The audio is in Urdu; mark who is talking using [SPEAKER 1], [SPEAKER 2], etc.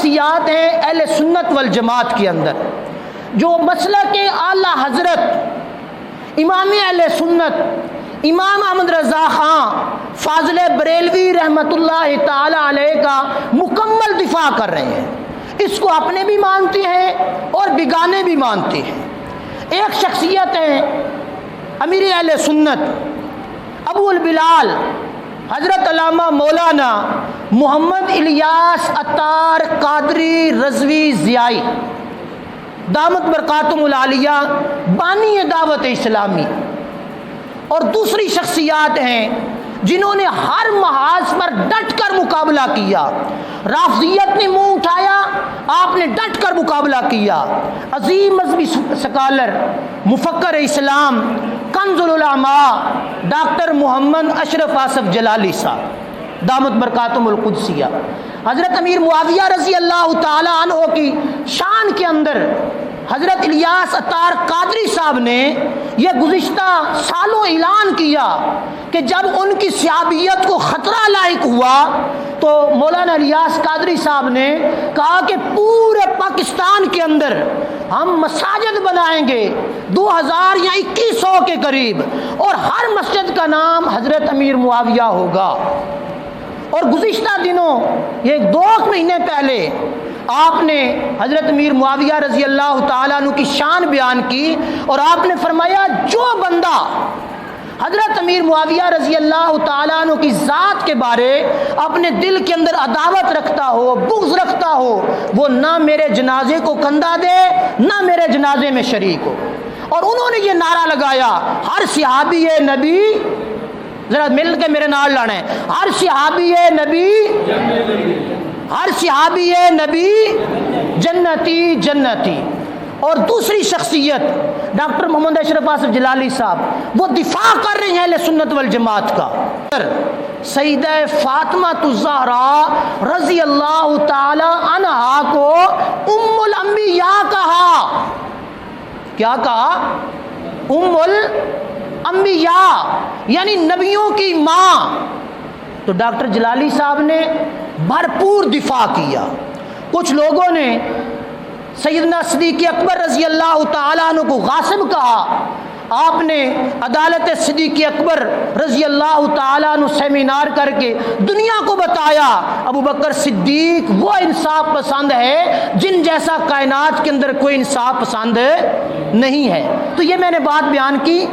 [SPEAKER 1] شخصیات ہیں اہل سنت والجماعت کے اندر جو مسلک اعلیٰ حضرت امام اہل سنت امام احمد رضا خان فاضل بریلوی رحمۃ اللہ تعالی علیہ کا مکمل دفاع کر رہے ہیں. اس کو اپنے بھی مانتے ہیں اور بیگانے بھی مانتے ہیں. ایک شخصیت ہے امیر اہل سنت ابو البلال حضرت علامہ مولانا محمد الیاس عطار قادری رضوی ضیائی دامت برکاتہم العالیہ بانی دعوت اسلامی. اور دوسری شخصیات ہیں جنہوں نے ہر محاذ پر ڈٹ کر مقابلہ کیا. رافضیت نے منہ اٹھایا، آپ نے ڈٹ کر مقابلہ کیا. عظیم مذہبی سکالر مفکر اسلام کنز العلماء ڈاکٹر محمد اشرف آصف جلالی صاحب دامت برکاتہم القدسیہ. حضرت امیر معاویہ رضی اللہ تعالی عنہ کی شان کے اندر حضرت الیاس عطار قادری صاحب نے یہ گزشتہ سالوں اعلان کیا کہ جب ان کی صحابیت کو خطرہ لاحق ہوا تو مولانا الیاس قادری صاحب نے کہا کہ پورے پاکستان کے اندر ہم مساجد بنائیں گے 2000 یا 2100 کے قریب، اور ہر مسجد کا نام حضرت امیر معاویہ ہوگا. اور گزشتہ دنوں یہ 2 مہینے پہلے آپ نے حضرت امیر معاویہ رضی اللہ تعالیٰ عنہ کی شان بیان کی اور آپ نے فرمایا جو بندہ حضرت امیر معاویہ رضی اللہ تعالیٰ عنہ کی ذات کے بارے اپنے دل کے اندر عداوت رکھتا ہو، بغض رکھتا ہو، وہ نہ میرے جنازے کو کندھا دے نہ میرے جنازے میں شریک ہو. اور انہوں نے یہ نعرہ لگایا ہر صحابی نبی، ذرا مل کے میرے نال لانا ہے، ہر صحابی نبی، ہر صحابی نبی جنتی جنتی. اور دوسری شخصیت ڈاکٹر محمد اشرف آصف جلالی صاحب وہ دفاع کر رہے ہیں اہل سنت والجماعت کا. سیدہ فاطمہ الزہرا رضی اللہ تعالی عنہا کو ام الانبیاء کہا. کیا کہا؟ ام الانبیاء یعنی نبیوں کی ماں. تو ڈاکٹر جلالی صاحب نے بھرپور دفاع کیا. کچھ لوگوں نے سیدنا صدیق اکبر رضی اللہ تعالیٰ عنہ کو غاصب کہا. آپ نے عدالت صدیق اکبر رضی اللہ تعالیٰ عنہ سیمینار کر کے دنیا کو بتایا ابو بکر صدیق وہ انصاف پسند ہے جن جیسا کائنات کے اندر کوئی انصاف پسند نہیں ہے. تو یہ میں نے بات بیان کی.